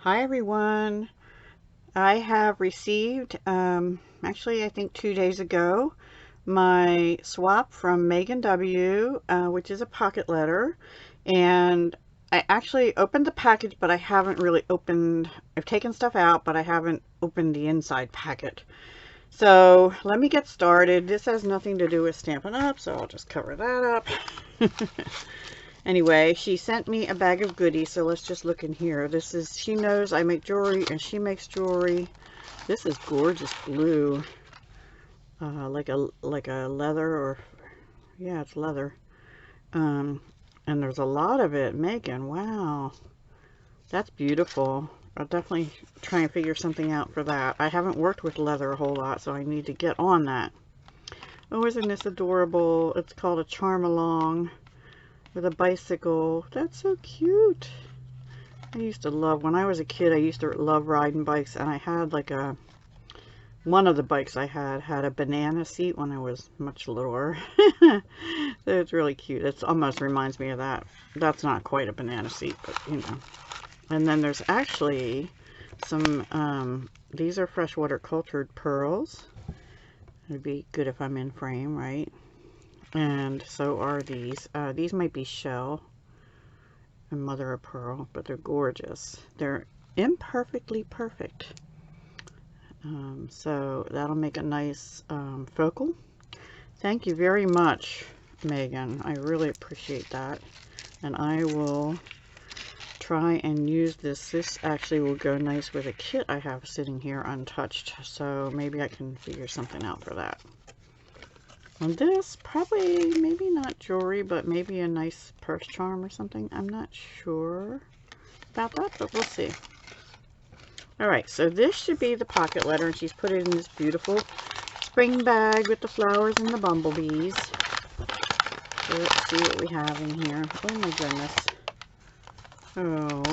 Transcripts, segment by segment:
Hi everyone. I have received, actually I think 2 days ago, my swap from Megan W, which is a pocket letter. And I actually opened the package, but I haven't really opened, I've taken stuff out, but I haven't opened the inside packet. So let me get started. This has nothing to do with Stampin' Up, so I'll just cover that up. Anyway, she sent me a bag of goodies, so let's just look in here. This is, she knows I make jewelry and she makes jewelry. This is gorgeous blue, like a leather, or yeah, it's leather. And there's a lot of it. Megan, wow, that's beautiful. I'll definitely try and figure something out for that. I haven't worked with leather a whole lot, so I need to get on that. Oh, isn't this adorable? It's called a charm along with a bicycle. That's so cute. I used to love, when I was a kid, I used to love riding bikes, and I had like one of the bikes I had a banana seat when I was much littler. So it's really cute. It almost reminds me of that. That's not quite a banana seat, but you know. And then there's actually some, these are freshwater cultured pearls. It'd be good if I'm in frame, right? And so are these. These might be shell and mother of pearl, but they're gorgeous. They're imperfectly perfect. So that'll make a nice focal. Thank you very much, Megan. I really appreciate that. And I will try and use this. This actually will go nice with a kit I have sitting here untouched. So maybe I can figure something out for that. And this, probably, maybe not jewelry, but maybe a nice purse charm or something. I'm not sure about that, but we'll see. Alright, so this should be the pocket letter, and she's put it in this beautiful spring bag with the flowers and the bumblebees. So let's see what we have in here. Oh my goodness. Oh,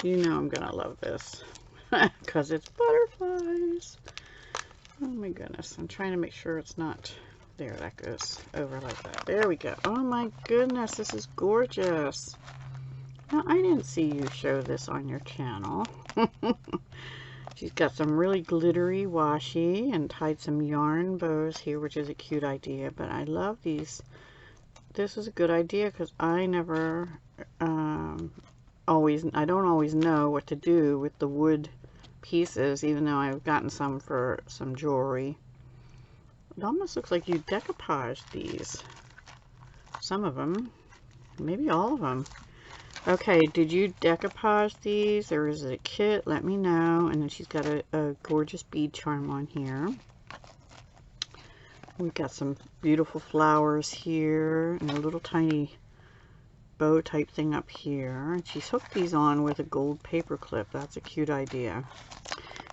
you know I'm gonna love this because it's butterflies. Oh my goodness, I'm trying to make sure it's not there. That goes over like that. There we go. Oh my goodness, this is gorgeous. Now, I didn't see you show this on your channel. She's got some really glittery washi and tied some yarn bows here, which is a cute idea, but I love these. This is a good idea because I never I don't always know what to do with the wood pieces, even though I've gotten some for some jewelry. It almost looks like you decoupaged these. Some of them, maybe all of them. Okay, did you decoupage these, or is it a kit? Let me know. And then she's got a gorgeous bead charm on here. We've got some beautiful flowers here and a little tiny bow type thing up here. And she's hooked these on with a gold paper clip. That's a cute idea.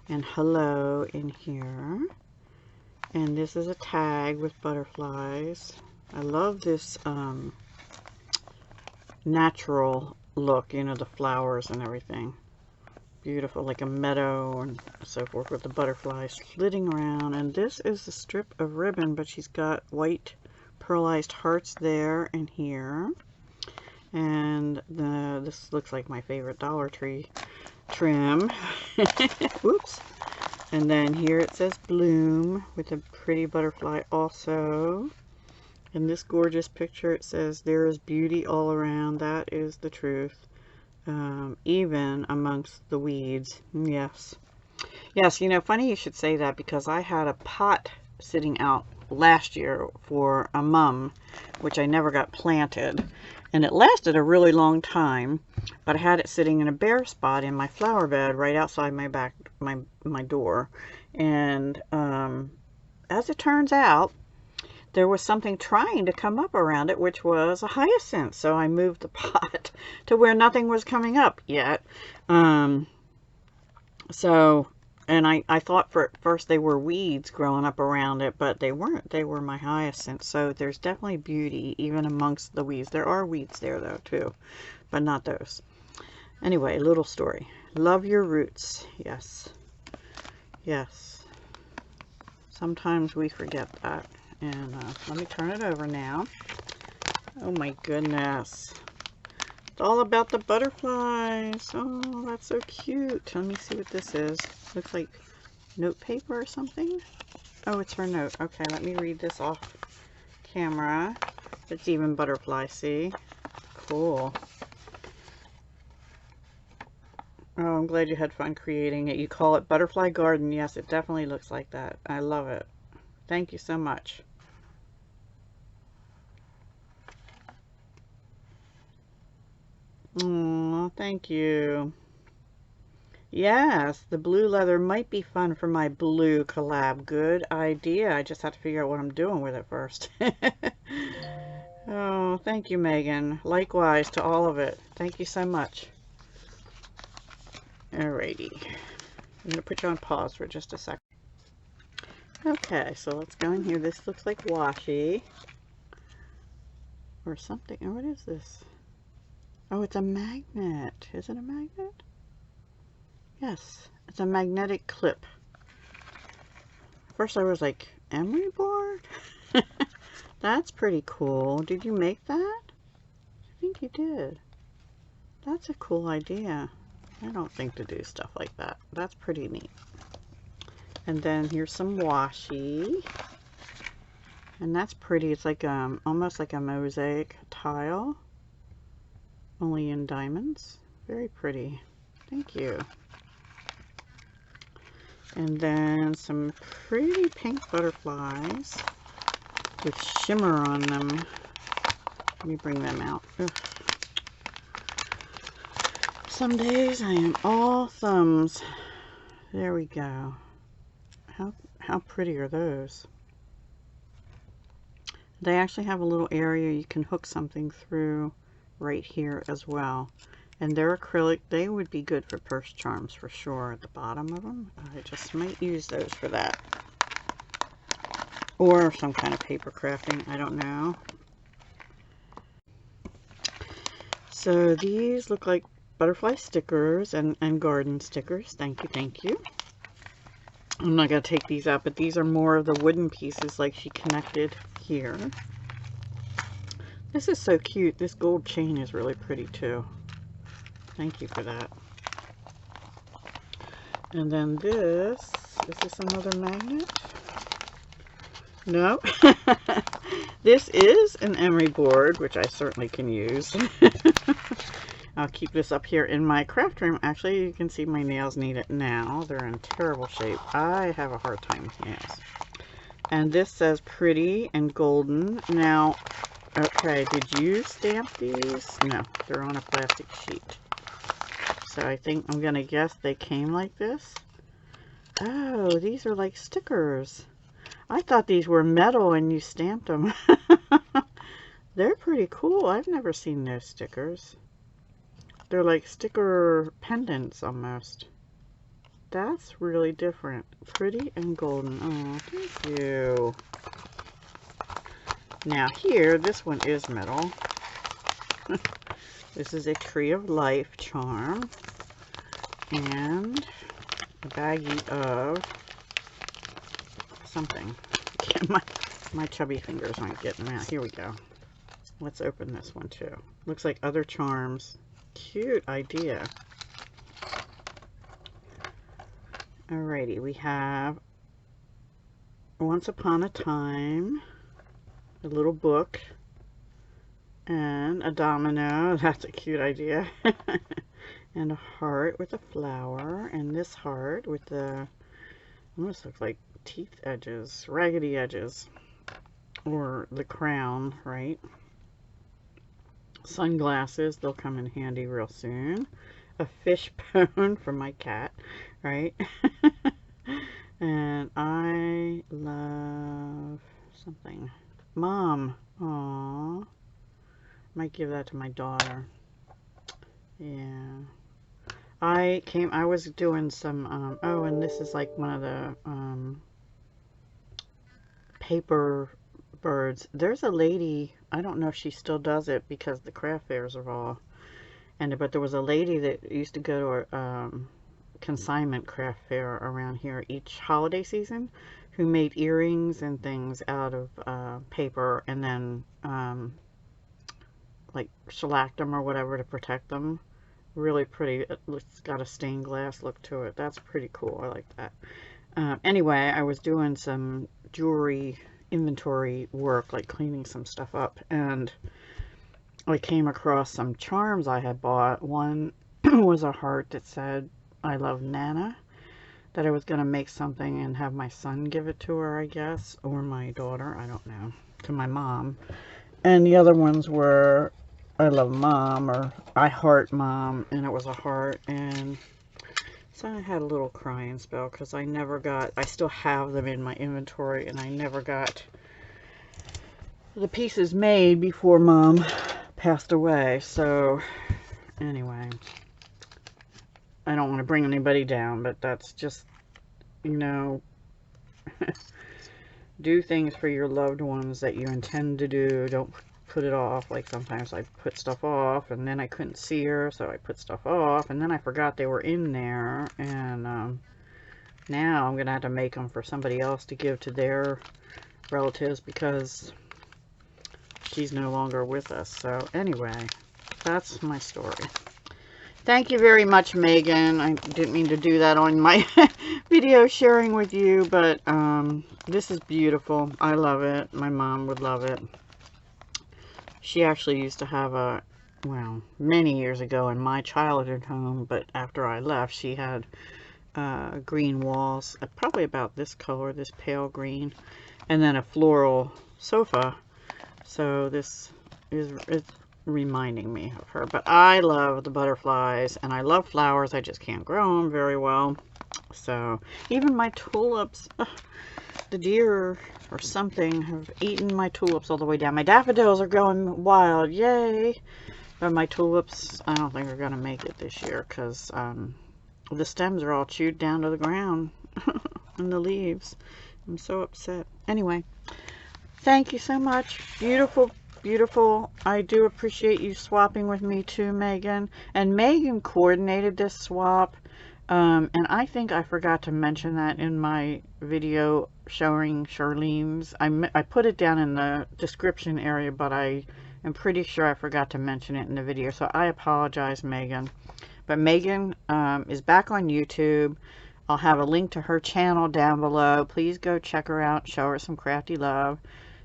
And hello in here. And this is a tag with butterflies. I love this natural look, you know, the flowers and everything. Beautiful, like a meadow and so forth, with the butterflies flitting around. And this is the strip of ribbon, but she's got white pearlized hearts there and here. And this looks like my favorite Dollar Tree trim. Whoops. And then here it says bloom with a pretty butterfly also. In this gorgeous picture it says there is beauty all around. That is the truth. Even amongst the weeds. Yes. Yes, you know, funny you should say that, because I had a pot sitting out last year for a mum, which I never got planted. And it lasted a really long time, but I had it sitting in a bare spot in my flower bed right outside my back, my door. And as it turns out, there was something trying to come up around it, which was a hyacinth. So I moved the pot to where nothing was coming up yet. And I thought for at first they were weeds growing up around it, but they weren't. They were my hyacinths. So there's definitely beauty even amongst the weeds. There are weeds there though too, but not those. Anyway, little story. Love your roots. Yes. Yes. Sometimes we forget that. And let me turn it over now. Oh my goodness. It's all about the butterflies. Oh, that's so cute. Let me see what this is. Looks like note paper or something. Oh, it's her note. Okay, let me read this off camera. It's even butterfly, see? Cool. Oh, I'm glad you had fun creating it. You call it Butterfly Garden. Yes, it definitely looks like that. I love it. Thank you so much. Oh, thank you. Yes, the blue leather might be fun for my blue collab. Good idea. I just have to figure out what I'm doing with it first. Oh, thank you, Megan. Likewise to all of it. Thank you so much. Alrighty. I'm going to put you on pause for just a second. Okay, so let's go in here. This looks like washi. Or something. Oh, what is this? Oh, it's a magnet. Is it a magnet? Yes, it's a magnetic clip. First I was like, emery board? That's pretty cool. Did you make that? I think you did. That's a cool idea. I don't think to do stuff like that. That's pretty neat. And then here's some washi. And that's pretty. It's like almost like a mosaic tile. Only in diamonds. Very pretty. Thank you. And then some pretty pink butterflies with shimmer on them. Let me bring them out. Ugh. Some days I am all thumbs. There we go. How pretty are those? They actually have a little area you can hook something through right here as well. And they're acrylic. They would be good for purse charms for sure at the bottom of them. I just might use those for that. Or some kind of paper crafting. I don't know. So these look like butterfly stickers and garden stickers. Thank you, thank you. I'm not going to take these out, but these are more of the wooden pieces like she connected here. This is so cute. This gold chain is really pretty too. Thank you for that. And then this is another magnet. No. This is an emery board, which I certainly can use. I'll keep this up here in my craft room. Actually, you can see my nails need it now. They're in terrible shape. I have a hard time with nails. And this says pretty and golden. Now, okay, did you stamp these? No, they're on a plastic sheet. So I think I'm going to guess they came like this. Oh, these are like stickers. I thought these were metal and you stamped them. They're pretty cool. I've never seen those stickers. They're like sticker pendants almost. That's really different. Pretty and golden. Oh, thank you. Now here, this one is metal. This is a Tree of Life charm. And a baggie of something. My chubby fingers aren't getting out. Here we go. Let's open this one too. Looks like other charms. Cute idea. Alrighty, we have Once Upon a Time, a little book, and a domino. That's a cute idea. And a heart with a flower, and this heart with the, almost looks like teeth edges, raggedy edges, or the crown, right? Sunglasses, they'll come in handy real soon. A fish bone for my cat, right? And I love something. Mom. Aww. Might give that to my daughter. Yeah. I was doing some, oh, and this is like one of the paper birds. There's a lady, I don't know if she still does it because the craft fairs are all ended, but there was a lady that used to go to a consignment craft fair around here each holiday season who made earrings and things out of paper and then like shellacked them or whatever to protect them. Really pretty. It's got a stained glass look to it. That's pretty cool. I like that. Anyway, I was doing some jewelry inventory work, like cleaning some stuff up, and I came across some charms I had bought. One was a heart that said, "I love Nana," that I was going to make something and have my son give it to her, I guess, or my daughter, I don't know, to my mom. And the other ones were, "I love Mom," or "I heart Mom," and it was a heart. And so I had a little crying spell because I never got, I still have them in my inventory, and I never got the pieces made before Mom passed away. So anyway, I don't want to bring anybody down, but that's just, you know, do things for your loved ones that you intend to do. Don't put it off. Like sometimes I put stuff off and then I couldn't see her, so I put stuff off and then I forgot they were in there, and now I'm gonna have to make them for somebody else to give to their relatives because she's no longer with us. So anyway, that's my story. Thank you very much, Megan. I didn't mean to do that on my video sharing with you, but this is beautiful. I love it. My mom would love it. She actually used to have a, well, many years ago in my childhood home, but after I left, she had green walls, probably about this color, this pale green, and then a floral sofa. So this is, it's reminding me of her. But I love the butterflies, and I love flowers. I just can't grow them very well. So even my tulips, the deer or something have eaten my tulips all the way down. My daffodils are going wild, yay! But my tulips, I don't think are going to make it this year because the stems are all chewed down to the ground and the leaves. I'm so upset. Anyway, thank you so much. Beautiful, beautiful. I do appreciate you swapping with me too, Megan. And Megan coordinated this swap. And I think I forgot to mention that in my video showing Charlene's. I put it down in the description area, but I am pretty sure I forgot to mention it in the video. So I apologize, Megan. But Megan is back on YouTube. I'll have a link to her channel down below. Please go check her out. Show her some crafty love.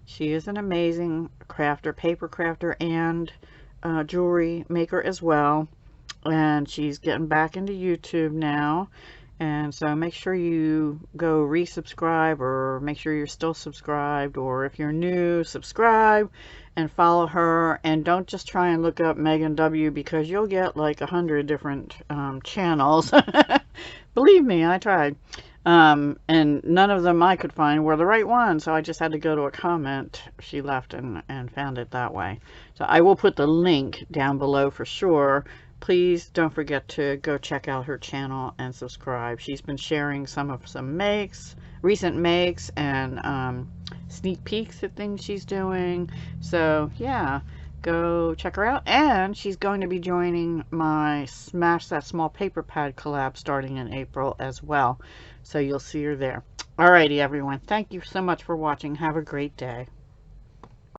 She is an amazing crafter, paper crafter, and jewelry maker as well. And she's getting back into YouTube now, and so make sure you go resubscribe, or make sure you're still subscribed, or if you're new, subscribe and follow her. And don't just try and look up Megan W, because you'll get like 100 different channels. Believe me, I tried, and none of them I could find were the right one, so I just had to go to a comment she left and found it that way. So I will put the link down below for sure. Please don't forget to go check out her channel and subscribe. She's been sharing some makes, recent makes, and sneak peeks at things she's doing. So yeah, go check her out. And she's going to be joining my Smash That Small Paper Pad collab starting in April as well. So you'll see her there. Alrighty, everyone. Thank you so much for watching. Have a great day.